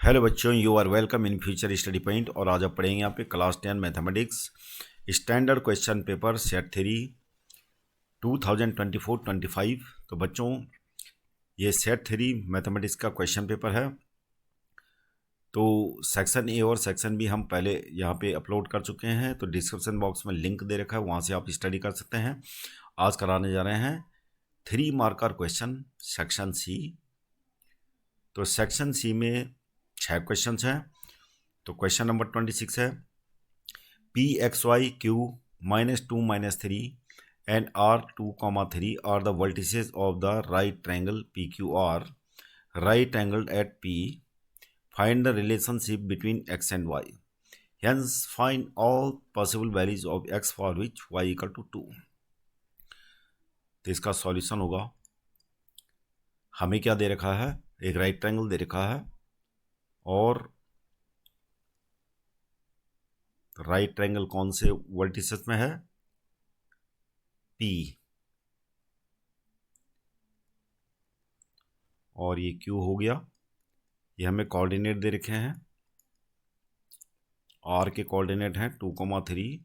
Hello बच्चों, you are welcome in future study point. और आज आप पढ़ेंगे यहाँ पे class 10 mathematics standard question paper set 3 2024-25। तो बच्चों ये सेट 3 मैथमेटिक्स का क्वेश्चन पेपर है। तो सेक्शन ए और सेक्शन बी हम पहले यहाँ पे अपलोड कर चुके हैं, तो डिस्क्रिप्शन बॉक्स में लिंक दे रखा है, वहाँ से आप स्टडी कर सकते हैं। आज कराने जा रहे हैं 3 मार्कर क्वेश्चन सेक्शन सी। तो सेक्शन सी में 6 क्वेश्चन हैं। तो क्वेश्चन नंबर 26 है, P X Y Q -2-3 and R2, 3 are the vertices of the right triangle P Q R right angled at P. Find the relationship between X and Y. Hence find all possible values of X for which Y equal to 2। तो इसका solution होगा, हमें क्या दे रखा है, एक right triangle दे रखा है और राइट ट्रायंगल कौन से वर्टिसेस में है, P, और ये Q हो गया। ये हमें कोऑर्डिनेट दे रखे हैं, R के कोऑर्डिनेट हैं 2, 3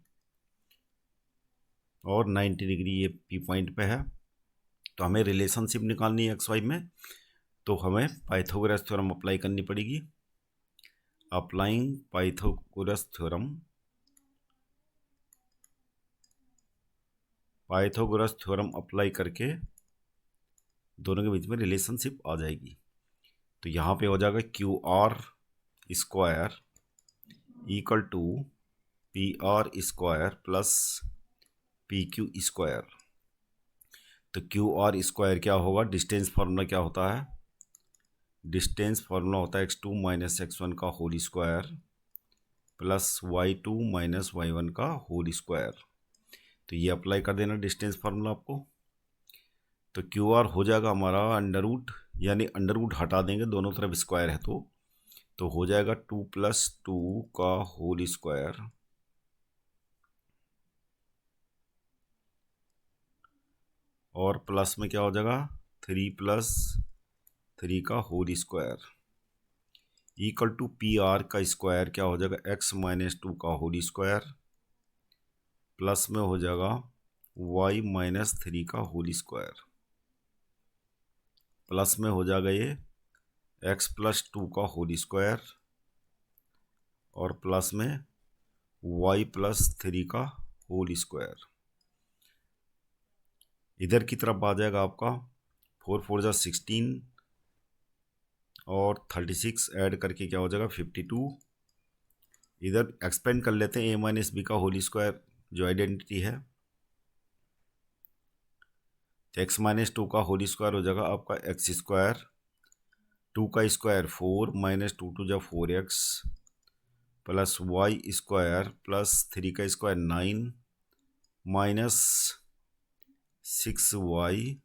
और 90 डिग्री ये P पॉइंट पे है। तो हमें रिलेशनशिप निकालनी है एक्स वाई में, तो हमें पाइथागोरस थ्योरम अप्लाई करनी पड़ेगी। अप्लाइंग पाइथागोरस थ्योरम अप्लाई करके दोनों के बीच में रिलेशनशिप आ जाएगी। तो यहाँ पे हो जाएगा Q R square equal to P R square plus P Q square. तो क्यू आर स्क्वायर क्या होगा, डिस्टेंस फार्मूला क्या होता है, डिस्टेंस फार्मूला होता है x2 - x1 का whole square plus y2 - y1 का होल स्क्वायर। तो ये अप्लाई कर देना डिस्टेंस फार्मूला आपको। तो क्यू आर हो जाएगा हमारा अंडर रूट, यानी अंडर रूट हटा देंगे, दोनों तरफ स्क्वायर है तो हो जाएगा 2 + 2 का होल स्क्वायर और प्लस में क्या हो जाएगा 3 + 3 का whole square equal to P R का स्क्वायर क्या हो जाएगा x - 2 का होल स्क्वायर प्लस में हो जाएगा y - 3 का होल स्क्वायर प्लस में हो जाएगा ये x + 2 का होल स्क्वायर और प्लस में y + 3 का होल स्क्वायर। इधर की तरफ आ जाएगा आपका 4 × 4 = 16 और 36 ऐड करके क्या हो जाएगा 52। इधर एक्सपेंड कर लेते हैं a - b का होल स्क्वायर जो आइडेंटिटी है, x - 2 का होल स्क्वायर हो जाएगा आपका x स्क्वायर, 2 का square 4 - 2 × 2 = 4x plus y square plus 3 का स्क्वायर 9 माइनस 6y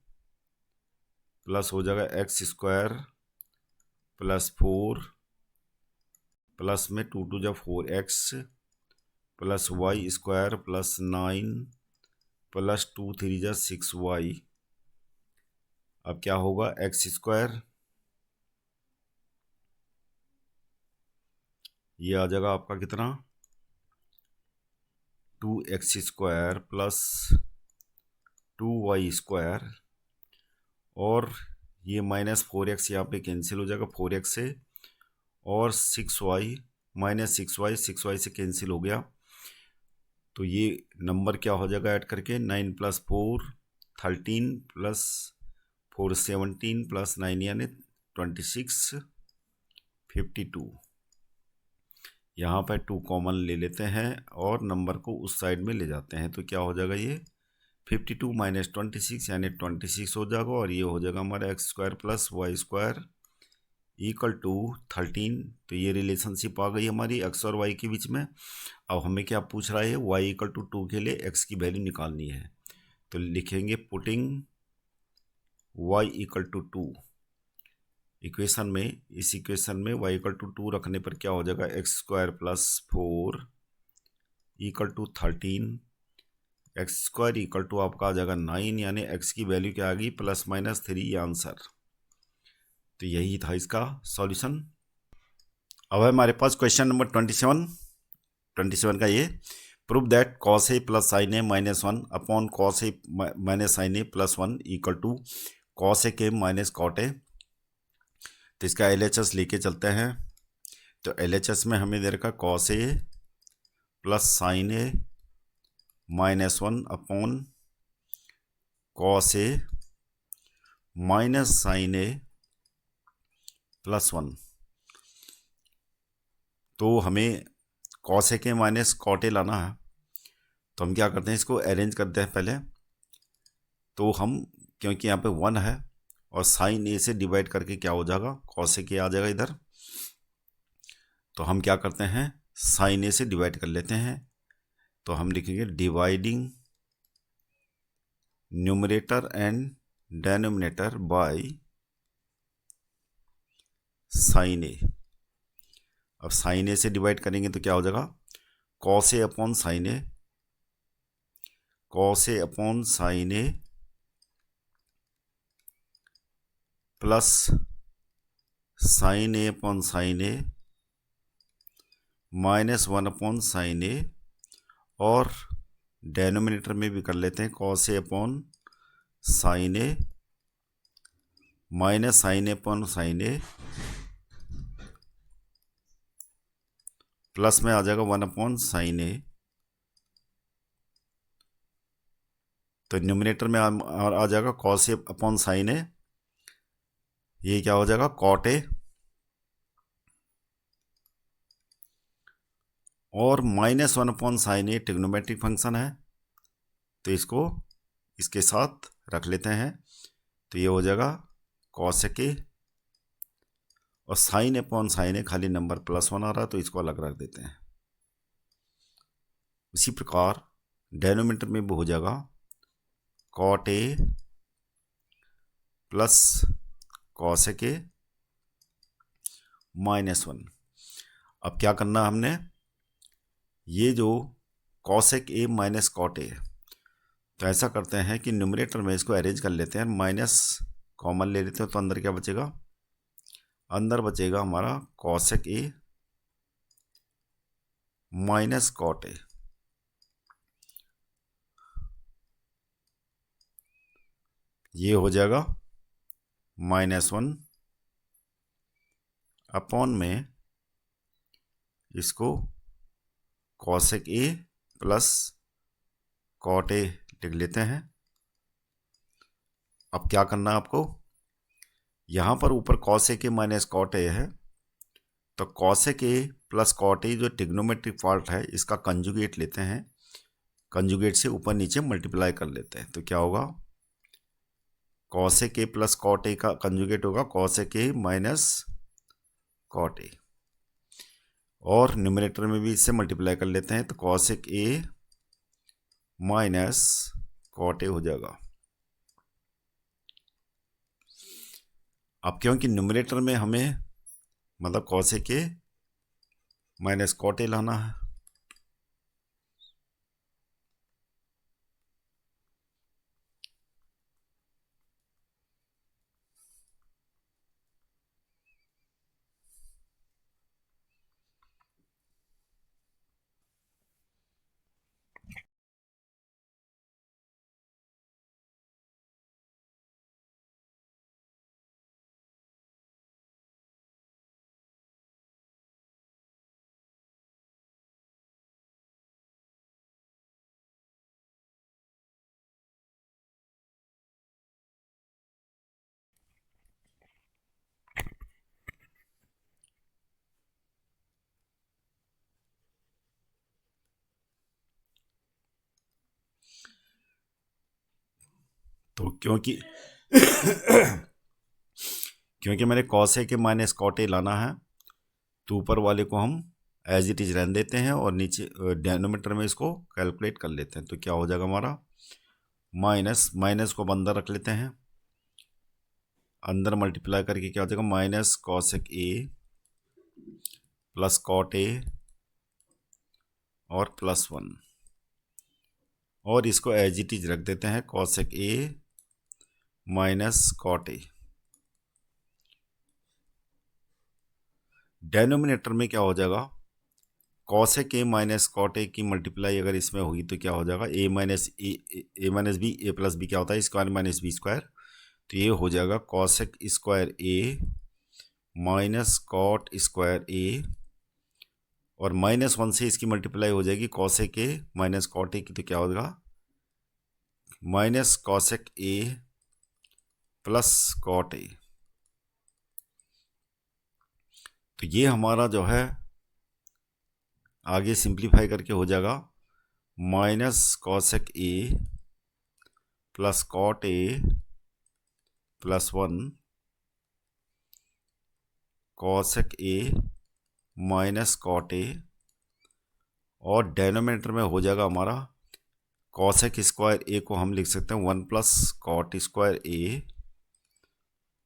प्लस हो जाएगा x स्क्वायर प्लस 4 प्लस में 2 × 2 = 4x plus y square plus 9 plus 2 × 3 = 6y। अब क्या होगा x स्क्वायर, ये आ जाएगा आपका कितना 2x square plus 2y square और ये -4x यहाँ पे कैंसिल हो जाएगा 4x से और 6y -6y से कैंसिल हो गया। तो ये नंबर क्या हो जाएगा ऐड करके 9 + 4 13 प्लस 4 17 प्लस 9 यानी 26 52। यहाँ पर 2 कॉमन ले लेते हैं और नंबर को उस साइड में ले जाते हैं, तो क्या हो जाएगा ये 52 - 26 यानी 26 हो जाएगा और ये हो जाएगा हमारा x square plus y square equal to 13। तो ये रिलेशनशिप आ गई हमारी x और y के बीच में। अब हमें क्या पूछ रहा है, y = 2 के लिए x की वैल्यू निकालनी है। तो लिखेंगे पुटिंग y = 2 इक्वेशन में, इस इक्वेशन में y = 2 रखने पर क्या हो जाएगा x square plus 4 equal to 13, x square equal to आपका आ जाएगा 9 यानी x की वैल्यू क्या आ गई ±3 ये आंसर। तो यही था इसका सॉल्यूशन। अब है हमारे पास क्वेश्चन नंबर 27 का ये, prove that cos a plus sin a minus one upon cos a minus sin a plus one equal to cos a के माइनस कॉट ए। तो इसका LHS लेके चलते हैं। तो LHS में हमें दे रखा cos a plus sin a minus one upon cos a minus sin a plus one. तो हमें कॉस ए के माइनस कॉट ए लाना है। तो हम क्या करते हैं, इसको अरेंज करते हैं पहले। तो हम, क्योंकि यहाँ पे वन है और साइन ए से डिवाइड करके क्या हो जाएगा, कॉस ए के आ जाएगा इधर। तो हम क्या करते हैं, साइन ए से डिवाइड कर लेते हैं। तो हम लिखेंगे dividing numerator and denominator by sin a. अब साइन ए से डिवाइड करेंगे तो क्या हो जाएगा, cos A upon sine A, cos A upon sine a plus sin A upon sine a minus one upon sine ए, और डेनोमिनेटर में भी कर लेते हैं cos A upon sine a minus sin A upon sine a, plus में आ जाएगा one upon sine ए। तो numerator में आ जाएगा कॉस ए अपॉन साइन ए, ये क्या हो जाएगा कॉट ए, और माइनस वन अपॉन साइन ए ट्रिग्नोमेट्रिक फंक्शन है तो इसको इसके साथ रख लेते हैं। तो ये हो जाएगा कॉस के, और साइन अपॉन साइन ए खाली नंबर प्लस वन आ रहा है तो इसको अलग रख देते हैं। उसी प्रकार डेनोमिनेटर में भी हो जाएगा कॉट ए प्लस कॉस के माइनस वन। अब क्या करना हमने, ये जो cosec A minus cot A है, तो ऐसा करते हैं कि न्यूमरेटर में इसको अरेंज कर लेते हैं, माइनस कॉमन ले लेते हैं। तो अंदर क्या बचेगा, अंदर बचेगा हमारा cosec A minus cot A. ये हो जाएगा माइनस वन अपॉन में इसको cosec A plus cot A लिख लेते हैं। अब क्या करना है आपको, यहाँ पर ऊपर cosec A minus cot A है, तो cosec A plus cot A जो ट्रिग्नोमेट्रिक पार्ट है इसका कंजुगेट लेते हैं, कंजुगेट से ऊपर नीचे मल्टीप्लाई कर लेते हैं। तो क्या होगा, cosec A plus cot A का कंजुगेट होगा cosec A minus cot A, और न्यूमरेटर में भी इससे मल्टीप्लाई कर लेते हैं। तो cosec A minus cot A हो जाएगा। अब क्योंकि न्यूमरेटर में हमें मतलब cosec A minus cot A लाना है, तो क्योंकि क्योंकि मैंने cosec A minus cot A लाना है, तो ऊपर वाले को हम एज इट इज रहने देते हैं और नीचे डेनोमीटर में इसको कैलकुलेट कर लेते हैं। तो क्या हो जाएगा हमारा, माइनस माइनस को अंदर रख लेते हैं, अंदर मल्टीप्लाई करके क्या हो जाएगा minus cosec A plus cot A और प्लस वन, और इसको एज इट इज रख देते हैं cosec A minus cot A. Denominator में क्या हो जाएगा, cosec A minus cot A की मल्टीप्लाई अगर इसमें होगी तो क्या हो जाएगा, A minus B, A plus B क्या होता है, स्क्वायर माइनस बी स्क्वायर। तो ये हो जाएगा cosec square A minus cot square A, और -1 से इसकी मल्टीप्लाई हो जाएगी cosec A minus cot A की, तो क्या होगा, minus cosec A plus cot A. तो ये हमारा जो है आगे सिंप्लीफाई करके हो जाएगा minus cosec A plus cot A plus 1 cosec A minus cot A, और डेनोमिनेटर में हो जाएगा हमारा कॉसेक स्क्वायर ए को हम लिख सकते हैं 1 plus cot square A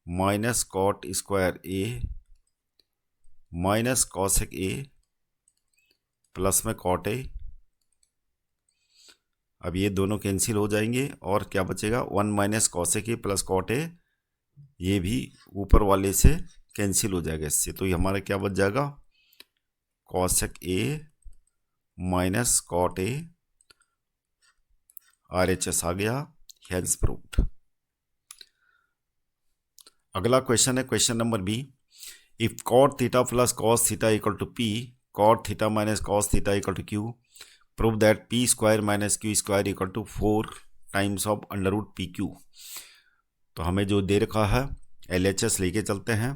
minus cot square A minus cosec A plus में कॉट ए। अब ये दोनों कैंसिल हो जाएंगे और क्या बचेगा, 1 minus cosec A plus cot A, ये भी ऊपर वाले से कैंसिल हो जाएगा इससे। तो ये हमारा क्या बच जाएगा, cosec A minus cot A, RHS आ गया, हेंस प्रूव्ड। अगला क्वेश्चन है question number B, if cot theta plus cos theta equal to P, cot theta minus cos theta equal to Q, prove that P square minus Q square equal to 4 times of under root P Q. तो हमें जो दे रखा है LHS लेके चलते हैं।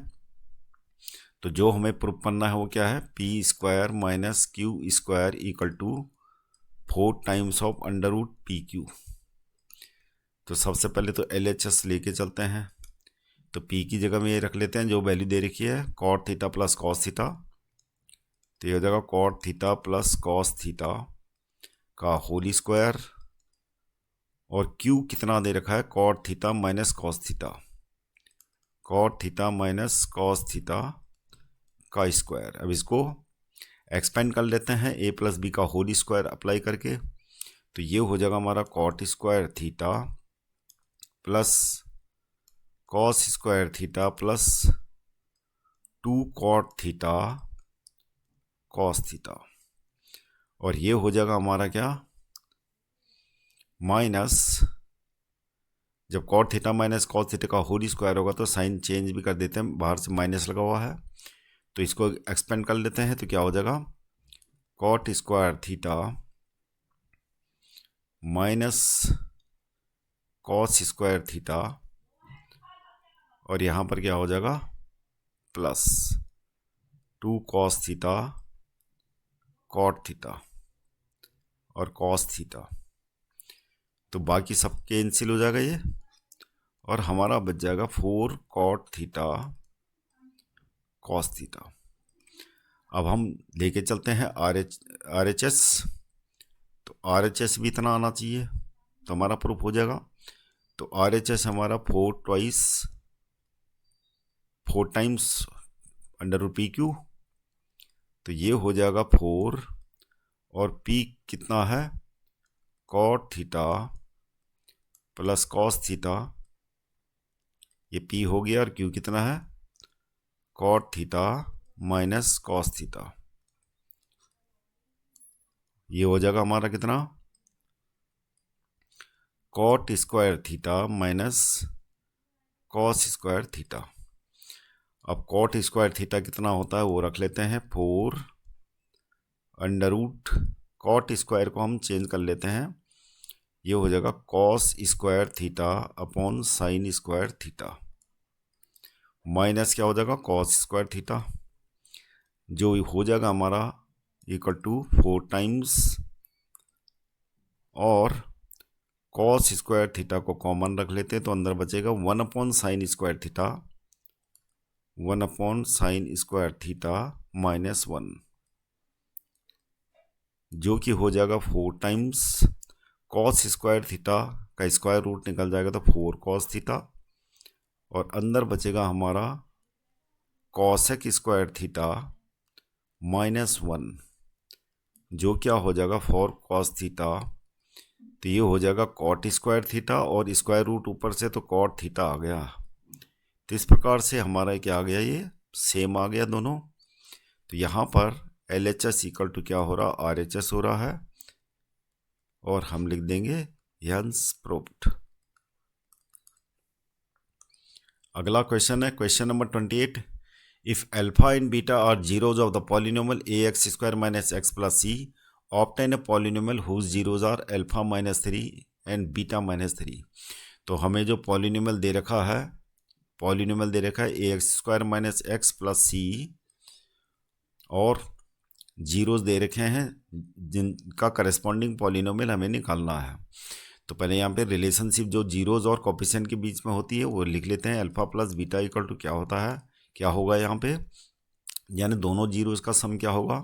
तो जो हमें प्रूव करना है वो क्या है, P square minus Q square equal to 4 times of under root P Q. तो सबसे पहले तो LHS लेके चलते हैं। तो P की जगह में ये रख लेते हैं जो वैल्यू दे रखी है, cot theta plus cos theta. तो ये हो जाएगा cot theta plus cos theta का होल स्क्वायर, और Q कितना दे रखा है, cot theta minus cos theta, cot theta minus cos theta का स्क्वायर। अब इसको एक्सपेंड कर लेते हैं a प्लस बी का होल स्क्वायर अप्लाई करके। तो ये हो जाएगा हमारा cot square theta plus cos square theta plus 2 cot theta cos theta, और ये हो जाएगा हमारा क्या, माइनस, जब cot theta minus cos theta का होल स्क्वायर होगा तो साइन चेंज भी कर देते हैं, बाहर से माइनस लगा हुआ है। तो इसको एक्सपेंड कर लेते हैं। तो क्या हो जाएगा, cot square theta minus cos square theta, और यहाँ पर क्या हो जाएगा, plus 2 cos theta cot theta और कॉस थीटा। तो बाकी सब कैंसिल हो जाएगा ये, और हमारा बच जाएगा 4 कॉट थीटा कॉस थीटा। अब हम लेके चलते हैं RHS। तो RHS भी इतना आना चाहिए तो हमारा प्रूफ हो जाएगा। तो RHS हमारा 4 times under root P Q. तो ये हो जाएगा 4, और P कितना है, cot theta plus cos theta, ये P हो गया, और Q कितना है, cot theta minus cos theta. ये हो जाएगा हमारा कितना, cot square theta minus cos square theta. अब कॉट स्क्वायर थीटा कितना होता है वो रख लेते हैं, 4 अंडर रूट, कॉट स्क्वायर को हम चेंज कर लेते हैं, ये हो जाएगा cos square theta upon sine square theta, minus क्या हो जाएगा, कॉस स्क्वायर थीटा, जो हो जाएगा हमारा इक्वल टू 4 टाइम्स, और कॉस स्क्वायर थीटा को कॉमन रख लेते हैं तो अंदर बचेगा 1 upon sine square theta, 1 upon sine square theta minus 1, जो कि हो जाएगा 4 टाइम्स कॉस स्क्वायर थीटा का स्क्वायर रूट निकल जाएगा तो 4 कॉस थीटा, और अंदर बचेगा हमारा कॉसेक स्क्वायर थीटा माइनस 1, जो क्या हो जाएगा 4 कॉस थीटा। तो ये हो जाएगा कॉट स्क्वायर थीटा, और स्क्वायर रूट ऊपर से तो कॉट थीटा आ गया। तो इस प्रकार से हमारा क्या आ गया, ये सेम आ गया दोनों। तो यहाँ पर LHS इक्वल टू क्या हो रहा, RHS हो रहा है, और हम लिख देंगे हेंस प्रूव्ड। अगला क्वेश्चन है question number 28। If alpha and beta are zeros of the polynomial ax square minus x plus c, obtain a polynomial whose zeros are alpha minus 3 and beta minus 3। तो हमें जो polynomial दे रखा है ax square minus x plus c, और zeros दे रखे हैं जिनका करस्पॉन्डिंग पॉलिनोमियल हमें निकालना है। तो पहले यहाँ पे रिलेशनशिप जो जीरोज और कोफिशिएंट के बीच में होती है वो लिख लेते हैं। Alpha plus beta equal to क्या होता है, क्या होगा यहाँ पे, यानी दोनों जीरोज का सम क्या होगा,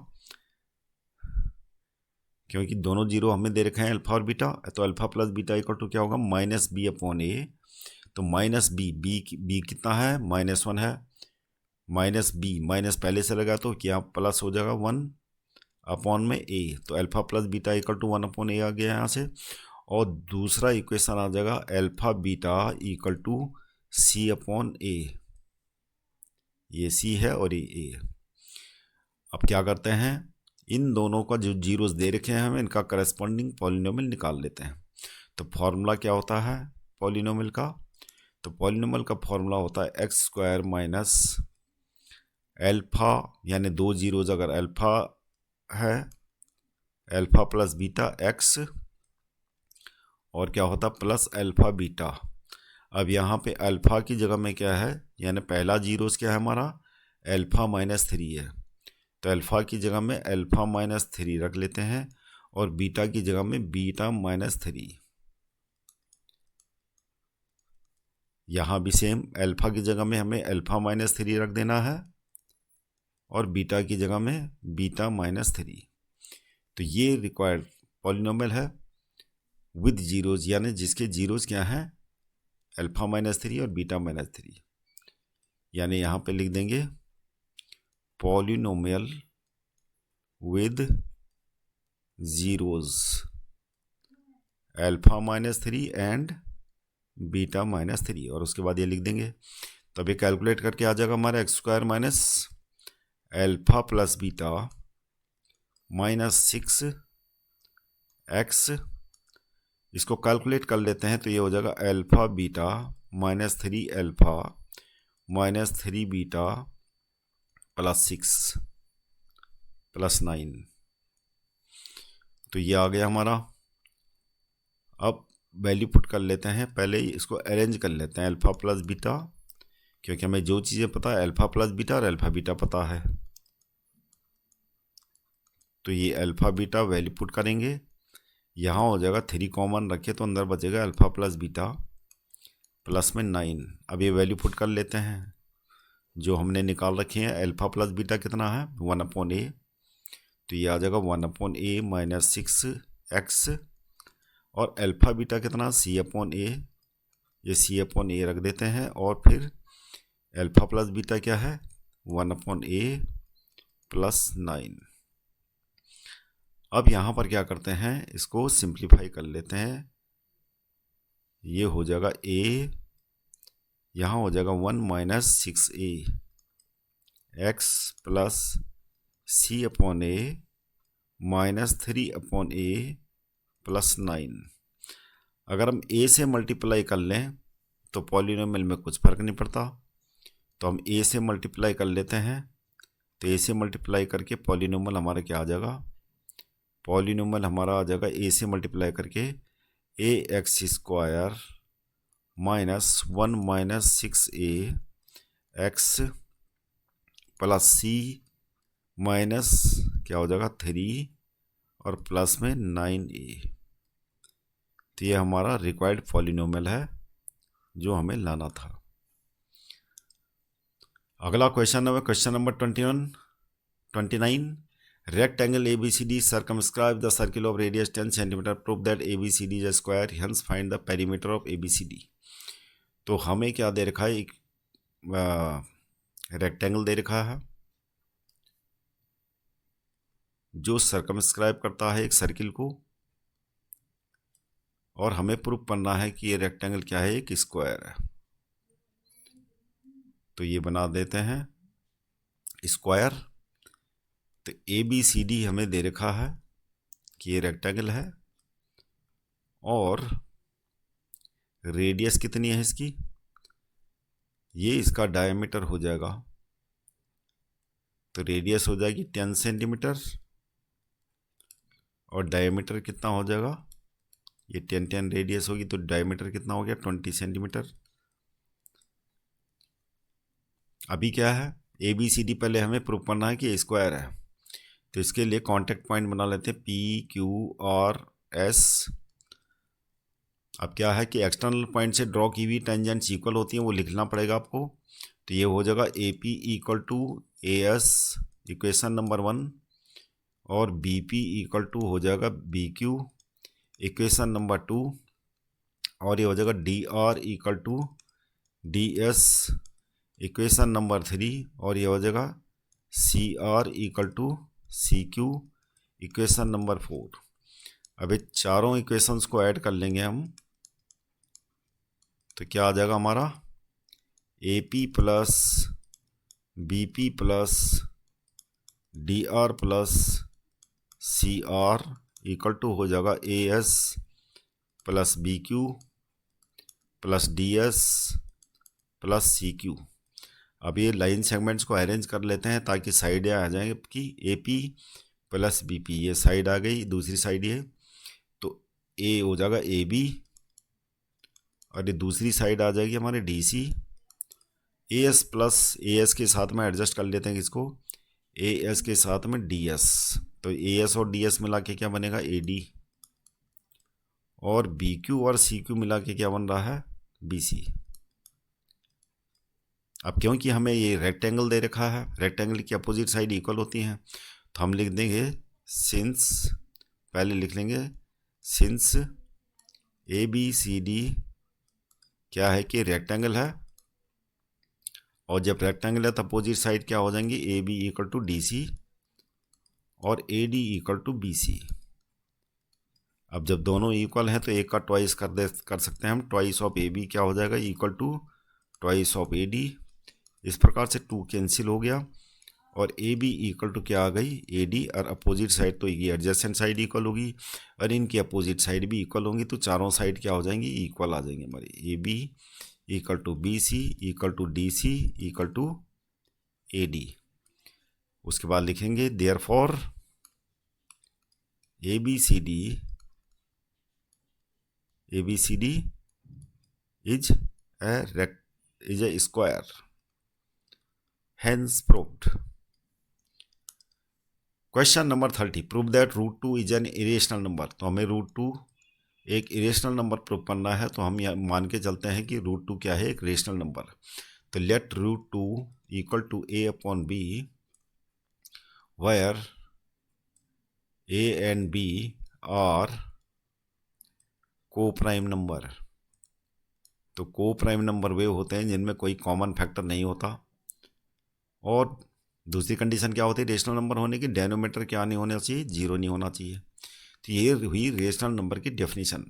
क्योंकि दोनों जीरो हमें दे रखे हैं अल्फा और बीटा, तो alpha plus beta equal to क्या होगा, माइनस बी अपॉन ए। तो माइनस बी कितना है, -1 है, माइनस बी माइनस पहले से लगा तो क्या प्लस हो जाएगा 1 अपॉन में ए। तो alpha plus beta equal to 1 upon a आ गया यहाँ से। और दूसरा इक्वेशन आ जाएगा alpha beta equal to c upon a, ये सी है और ये ए। अब क्या करते हैं, इन दोनों का जो जीरोस दे रखे हैं हमें, इनका करस्पॉन्डिंग पॉलिनोमियल निकाल लेते हैं। तो फॉर्मूला क्या होता है पॉलिनोमियल का, तो पॉलिनोमियल का फॉर्मूला होता है एक्स स्क्वायर माइनस अल्फा, यानी दो जीरोज अगर अल्फा है, अल्फा प्लस बीटा एक्स, और क्या होता है प्लस अल्फा बीटा। अब यहाँ पे अल्फा की जगह में क्या है, यानी पहला जीरोस क्या है हमारा, अल्फा माइनस 3 है, तो अल्फा की जगह में अल्फा माइनस 3 रख लेते हैं, और बीटा की जगह में बीटा माइनस 3। यहाँ भी सेम, अल्फा की जगह में हमें अल्फा माइनस 3 रख देना है, और बीटा की जगह में बीटा माइनस 3। तो ये रिक्वायर्ड पॉलिनोमियल है विद जीरोज, यानी जिसके जीरोज क्या हैं, अल्फा माइनस 3 और बीटा माइनस 3। यानी यहाँ पे लिख देंगे polynomial with zeros alpha minus 3 and beta minus 3, और उसके बाद ये लिख देंगे। तो अभी कैलकुलेट करके आ जाएगा हमारा x square minus alpha plus beta minus 6 x, इसको कैलकुलेट कर लेते हैं तो ये हो जाएगा alpha beta minus 3 alpha minus 3 beta plus 6 plus 9। तो ये आ गया हमारा। अब वैल्यू पुट कर लेते हैं, पहले इसको अरेंज कर लेते हैं अल्फा प्लस बीटा, क्योंकि हमें जो चीज़ें पता है अल्फा प्लस बीटा और अल्फा बीटा पता है। तो ये अल्फा बीटा वैल्यू पुट करेंगे, यहाँ हो जाएगा 3 कॉमन रखे तो अंदर बचेगा अल्फा प्लस बीटा प्लस में 9। अब ये वैल्यू पुट कर लेते हैं जो हमने निकाल रखे हैं। अल्फा प्लस बीटा कितना है 1 अपॉन ए, तो ये आ जाएगा 1 अपॉन ए माइनस 6 एक्स, और अल्फा बीटा कितना सी अपॉन ए, ये सी अपॉन ए रख देते हैं, और फिर अल्फा प्लस बीटा क्या है 1 अपॉन ए प्लस 9। अब यहाँ पर क्या करते हैं, इसको सिंप्लीफाई कर लेते हैं, ये हो जाएगा ए, यहाँ हो जाएगा 1 माइनस 6a एक्स प्लस सी अपॉन ए माइनस 3 अपॉन ए प्लस 9। अगर हम a से मल्टीप्लाई कर लें तो पॉलिनोमियल में कुछ फ़र्क नहीं पड़ता, तो हम a से मल्टीप्लाई कर लेते हैं। तो a से मल्टीप्लाई करके पॉलिनोमियल हमारा क्या आ जाएगा, पॉलिनोमियल हमारा आ जाएगा a से मल्टीप्लाई करके a x square minus 1 minus 6a x plus c minus क्या हो जाएगा 3 और प्लस में 9a। तो ये हमारा रिक्वायर्ड पॉलिनोमियल है जो हमें लाना था। अगला क्वेश्चन है question number 29। Rectangle ABCD circumscribe the circle of radius 10 cm. Prove that ABCD is a square. Hence find the perimeter of ABCD. तो हमें क्या दे रखा है, एक रेक्टेंगल दे रखा है जो सर्कमस्क्राइब करता है एक सर्किल को, और हमें प्रूव करना है कि ये रेक्टेंगल क्या है, एक स्क्वायर है। तो ये बना देते हैं स्क्वायर, तो ABCD हमें दे रखा है कि ये रेक्टेंगल है और रेडियस कितनी है इसकी, ये इसका डायमीटर हो जाएगा, तो रेडियस हो जाएगी 10 सेंटीमीटर और डायमीटर कितना हो जाएगा, ये 10 रेडियस होगी तो डायमीटर कितना हो गया 20 सेंटीमीटर। अभी क्या है, ABCD पहले हमें प्रूव करना है कि स्क्वायर है, तो इसके लिए कांटेक्ट पॉइंट बना लेते हैं PQRS। अब क्या है कि एक्सटर्नल पॉइंट से ड्रॉ की हुई टेंजेंट्स इक्वल होती हैं, वो लिखना पड़ेगा आपको। तो ये हो जाएगा AP equal to AS equation number 1 और BP इक्वल टू हो जाएगा BQ इक्वेशन नंबर 2 और ये हो जाएगा DR equal to DS equation number 3 और ये हो जाएगा CR equal to CQ equation number 4। अब ये चारों इक्वेशंस को ऐड कर लेंगे हम, तो क्या आ जाएगा हमारा AP plus BP plus DR plus CR equal to हो जाएगा AS plus BQ plus DS plus CQ। अब ये लाइन सेगमेंट्स को अरेंज कर लेते हैं ताकि साइड आ जाएंगे कि AP प्लस BP, ये साइड आ गई, दूसरी साइड ये, तो A हो जाएगा AB और ये दूसरी साइड आ जाएगी हमारे DC। AS प्लस AS के साथ में एडजस्ट कर लेते हैं किसको, AS के साथ में DS, तो AS और DS मिला के क्या बनेगा AD और BQ और CQ मिला के क्या बन रहा है BC। अब क्योंकि हमें ये रेक्टेंगल दे रखा है, रेक्टेंगल की अपोजिट साइड इक्वल होती हैं, तो हम लिख देंगे सिंस, पहले लिख लेंगे सिंस ABCD क्या है कि रेक्टेंगल है, और जब रेक्टेंगल है तो अपोजिट साइड क्या हो जाएंगी AB इक्वल टू DC और AD इक्वल टू BC। अब जब दोनों इक्वल हैं तो एक का ट्वाइस कर सकते हैं हम, ट्वाइस ऑफ AB क्या हो जाएगा equal to twice of AD। इस प्रकार से 2 कैंसिल हो गया और AB इक्वल टू क्या आ गई AD, और अपोजिट साइड तो ये एडजेसेंट साइड इक्वल होगी और इनकी अपोजिट साइड भी इक्वल होंगी, तो चारों साइड क्या हो जाएंगी इक्वल आ जाएंगे हमारी। AB equal to BC equal to DC equal to AD। उसके बाद लिखेंगे therefore ABCD is a square, hence proved। Question number 30, prove that root 2 is an irrational number. तो हमें रूट 2 एक इरेशनल नंबर प्रूव करना है, तो हम मान के चलते हैं कि रूट 2 क्या है एक रेशनल नंबर। तो let root 2 equal to A upon B where A and B are coprime number. तो को प्राइम नंबर वे होते हैं जिनमें कोई कॉमन फैक्टर नहीं होता, और दूसरी कंडीशन क्या होती है रेशनल नंबर होने की, डेनोमीटर क्या नहीं होना चाहिए, 0 नहीं होना चाहिए। तो ये हुई रेशनल नंबर की डेफिनेशन।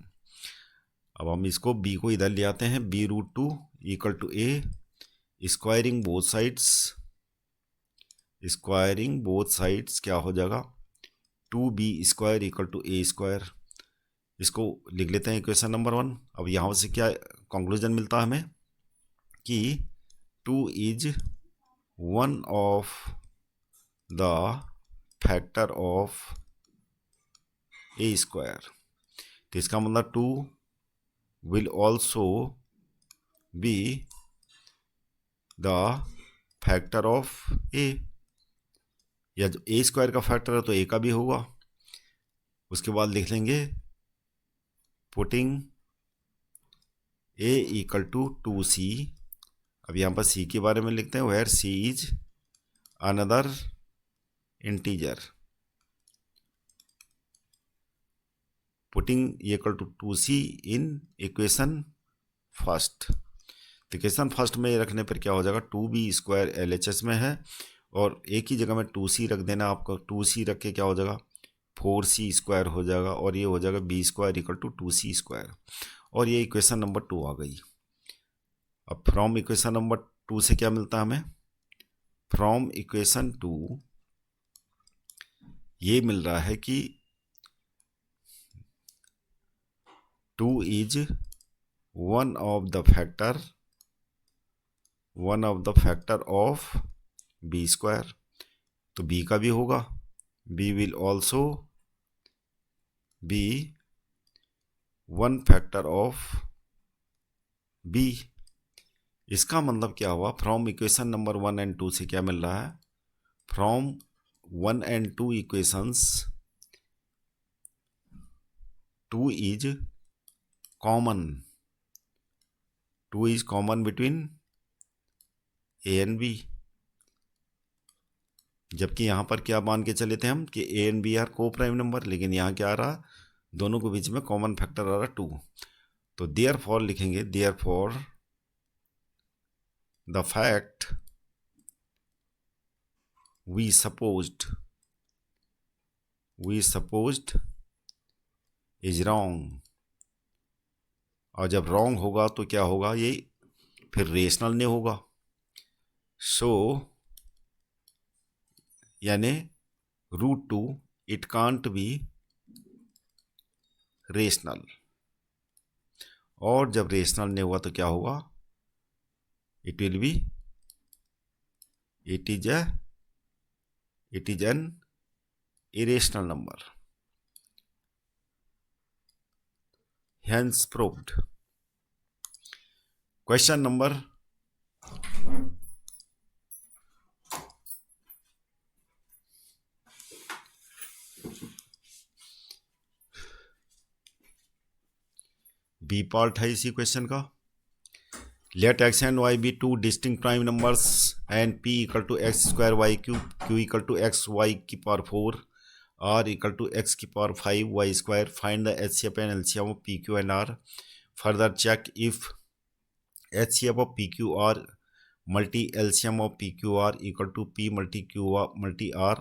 अब हम इसको B को इधर ले आते हैं, B root 2 equal to A squaring both sides क्या हो जाएगा 2B square equal to A square. इसको लिख लेते हैं इक्वेशन नंबर 1। अब यहाँ से क्या कंक्लूजन मिलता है हमें कि 2 is one of the factor of A square. तो इसका मतलब 2 will also be the factor of A, या जो A स्क्वायर का फैक्टर है तो A का भी होगा। उसके बाद लिख लेंगे putting A equal to 2C। अब यहाँ पर C के बारे में लिखते हैं where C is another integer, putting equal to 2C in equation first. तो इक्वेशन फर्स्ट में रखने पर क्या हो जाएगा 2B स्क्वायर LHS में है, और एक ही जगह में 2C रख देना आपको, 2C रख के क्या हो जाएगा 4C स्क्वायर हो जाएगा, और ये हो जाएगा B square equal to 2C square, और ये इक्वेशन नंबर 2 आ गई। अब फ्रॉम इक्वेशन नंबर 2 से क्या मिलता है हमें, फ्रॉम इक्वेशन 2 ये मिल रहा है कि 2 is one of the factor of B square, तो बी का भी होगा, B will also be one factor of B. इसका मतलब क्या हुआ, फ्रॉम इक्वेशन नंबर 1 एंड 2 से क्या मिल रहा है, from 1 and 2 equations 2 is common between A and B. जबकि यहाँ पर क्या मान के चले थे हम कि ए and B are coprime number, लेकिन यहाँ क्या आ रहा, दोनों के बीच में कॉमन फैक्टर आ रहा 2। तो देयरफॉर लिखेंगे, therefore the fact we supposed is wrong। और जब रॉन्ग होगा तो क्या होगा, ये फिर रेशनल नहीं होगा। सो यानी √2 इट कांट बी रेशनल। और जब रेशनल नहीं हुआ तो क्या होगा, it is an irrational number, hence proved। Question number b part है इसी क्वेश्चन का। Let x and y be two distinct prime numbers and p equal to x square y cube, q equal to x y की power 4, r equal to x की power 5 y square. Find the HCF and LCM of PQ and R। Further check if HCF of PQ R multi LCM of PQ R equal to P multi Q multi R।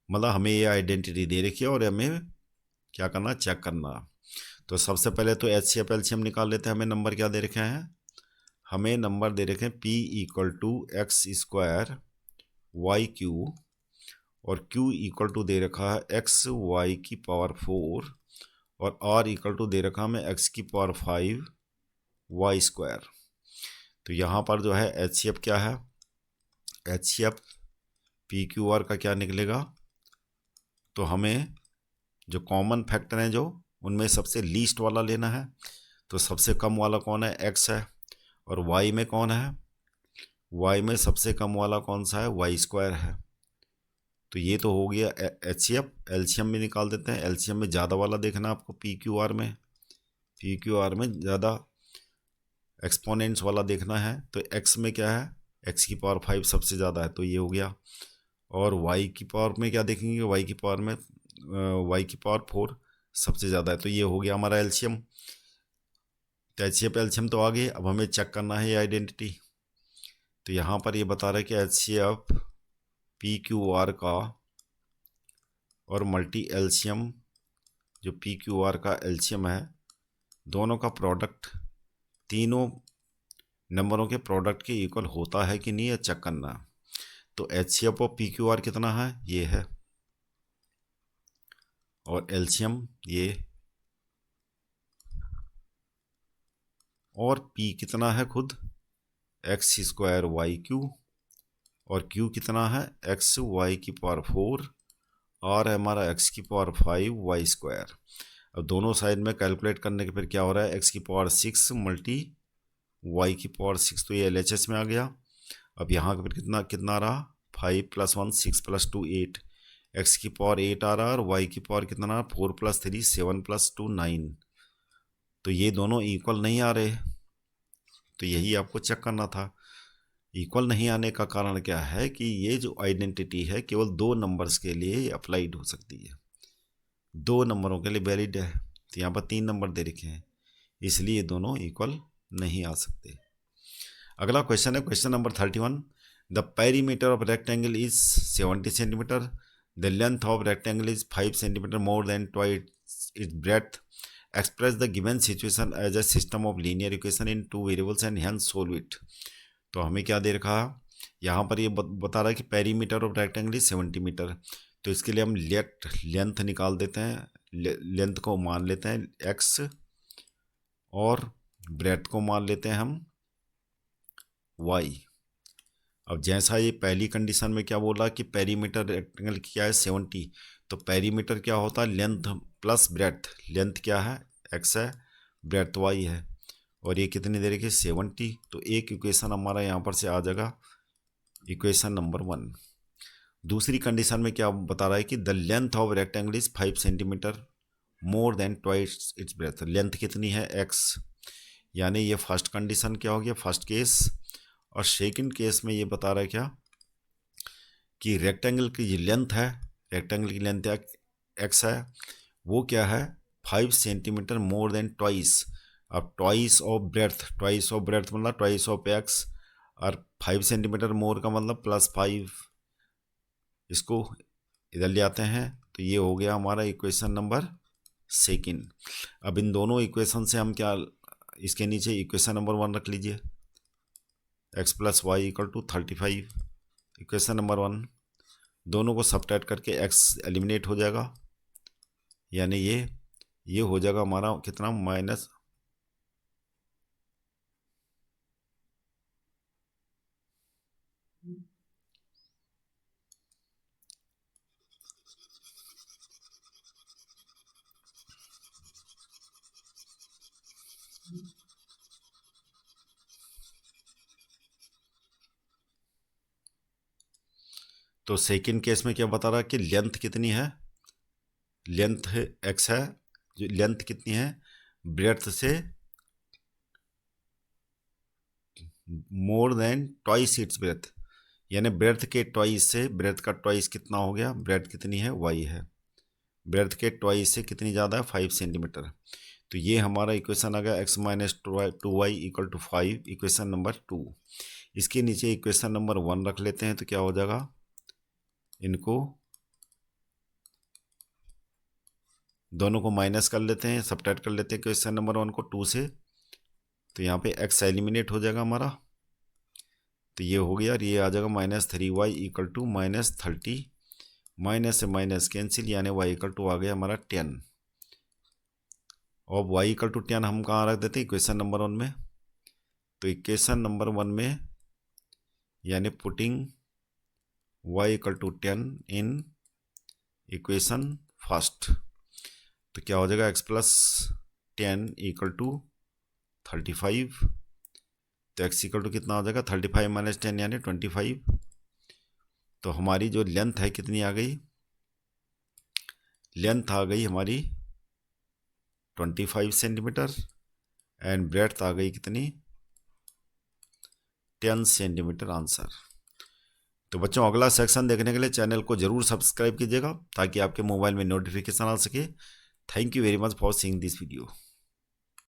मतलब हमें ये identity दे रखी है और हमें क्या करना, check करना। तो सबसे पहले तो HCF LCM निकाल लेते हैं। हमें नंबर क्या दे रखे हैं, हमें नंबर दे रखे हैं P equal to x square Y Q और Q इक्वल टू दे रखा है एक्स वाई की पावर 4 और R इक्वल टू दे रखा हमें एक्स की पावर 5 वाई स्क्वायर। तो यहाँ पर जो है HCF क्या है, HCF PQR का क्या निकलेगा, तो हमें जो कॉमन फैक्टर हैं जो उनमें सबसे लीस्ट वाला लेना है। तो सबसे कम वाला कौन है, x है, और y में कौन है, y में सबसे कम वाला कौन सा है, वाई स्क्वायर है। तो ये तो हो गया HCF। LCM भी निकाल देते हैं। LCM में ज़्यादा वाला देखना आपको, PQR में ज़्यादा एक्सपोनेंट्स वाला देखना है। तो x में क्या है, x की पावर 5 सबसे ज़्यादा है, तो ये हो गया। और y की पावर में क्या देखेंगे, y की पावर 4 सबसे ज़्यादा है, तो ये हो गया हमारा LCM। तो HCF LCM तो आ गए, अब हमें चेक करना है ये आइडेंटिटी। तो यहाँ पर ये बता रहा है कि HCF PQR का और मल्टी LCM जो PQR का LCM है, दोनों का प्रोडक्ट तीनों नंबरों के प्रोडक्ट के इक्वल होता है कि नहीं, ये चेक करना। तो HCF और PQR कितना है, ये है, और LCM ये, और P कितना है खुद एक्स स्क्वायर वाई क्यू, और Q कितना है एक्स वाई की पावर 4, R है हमारा एक्स की पावर 5 वाई स्क्वायर। अब दोनों साइड में कैलकुलेट करने के फिर क्या हो रहा है, एक्स की पावर 6 मल्टी वाई की पावर 6, तो ये LHS में आ गया। अब यहाँ का फिर कितना रहा, 5 + 1 6 + 2 8, एक्स की पावर 8 आ रहा है और वाई की पावर कितना, 4 + 3 7 + 2 9। तो ये दोनों इक्वल नहीं आ रहे, तो यही आपको चेक करना था। इक्वल नहीं आने का कारण क्या है कि ये जो आइडेंटिटी है केवल 2 नंबर्स के लिए अप्लाइड हो सकती है, 2 नंबरों के लिए वैलिड है। तो यहाँ पर 3 नंबर दे रखे हैं, इसलिए दोनों इक्वल नहीं आ सकते। अगला क्वेश्चन है क्वेश्चन नंबर 31। The perimeter of rectangle is 70 centimetre, the length of rectangle is 5 centimetre more than twice its breadth. Express the given situation as a system of linear equation in 2 variables and hence solve it. तो हमें क्या दे रखा है, यहाँ पर ये बता रहा है कि perimeter of rectangle is 70 metre. तो इसके लिए हम लेंथ निकाल देते हैं, लेंथ को मान लेते हैं x और ब्रेथ को मान लेते हैं हम y। अब जैसा ये पहली कंडीशन में क्या बोला कि पेरीमीटर रेक्टेंगल की क्या है 70, तो पेरीमीटर क्या होता है लेंथ प्लस ब्रेथ, लेंथ क्या है x है, ब्रेथ y है, और ये कितनी देर की 70। तो एक इक्वेशन हमारा यहाँ पर से आ जाएगा, इक्वेशन नंबर 1। दूसरी कंडीशन में क्या बता रहा है कि the length of rectangle is 5 centimetre more than twice it's breath, length कितनी है x, यानी ये फर्स्ट कंडीशन क्या हो गया, फर्स्ट केस। और सेकंड केस में ये बता रहा है क्या कि रेक्टेंगल की जो लेंथ है, रेक्टेंगल की लेंथ x है, वो क्या है 5 सेंटीमीटर मोर देन ट्वाइस। अब ट्वाइस ऑफ ब्रेथ मतलब ट्वाइस ऑफ x, और 5 सेंटीमीटर मोर का मतलब +5, इसको इधर ले आते हैं तो ये हो गया हमारा इक्वेशन नंबर 2। अब इन दोनों इक्वेशन से हम क्या, इसके नीचे इक्वेशन नंबर 1 रख लीजिए, x + y = 35, इक्वेशन नंबर 1। दोनों को सब्ट्रैक्ट करके x एलिमिनेट हो जाएगा, यानी ये हो जाएगा हमारा कितना माइनस, तो सेकंड केस में क्या बता रहा है कि लेंथ कितनी है, लेंथ है x है, जो लेंथ कितनी है ब्रेथ से मोर देन ट्वाइस इट्स ब्रेथ, यानी ब्रेथ के ट्वाइस से, ब्रेथ का ट्वाइस कितना हो गया, ब्रेथ कितनी है y है, ब्रेथ के ट्वाइस से कितनी ज़्यादा है 5 सेंटीमीटर। तो ये हमारा इक्वेशन आ गया x - 2y = 5, इक्वेशन नंबर 2। इसके नीचे इक्वेशन नंबर 1 रख लेते हैं तो क्या हो जाएगा, इनको दोनों को माइनस कर लेते हैं, सब्ट्रैक्ट कर लेते हैं क्वेश्चन नंबर 1 को 2 से, तो यहाँ पे x एलिमिनेट हो जाएगा हमारा, तो ये हो गया, और ये आ जाएगा -3y = -30, माइनस से माइनस कैंसिल, यानी y = आ गया हमारा 10। और y = 10 हम कहाँ रख देते हैं इक्वेशन नंबर 1 में, तो इक्वेशन नंबर 1 में यानी पुटिंग y = 10 इन इक्वेशन फर्स्ट, तो क्या हो जाएगा x + 10 = 35, तो x = कितना हो जाएगा 35 - 10 यानी 25। तो हमारी जो लेंथ है कितनी आ गई, लेंथ आ गई हमारी 25 सेंटीमीटर, एंड ब्रेड्थ आ गई कितनी 10 सेंटीमीटर आंसर। तो बच्चों अगला सेक्शन देखने के लिए चैनल को जरूर सब्सक्राइब कीजिएगा ताकि आपके मोबाइल में नोटिफिकेशन आ सके। Thank you very much for seeing this video.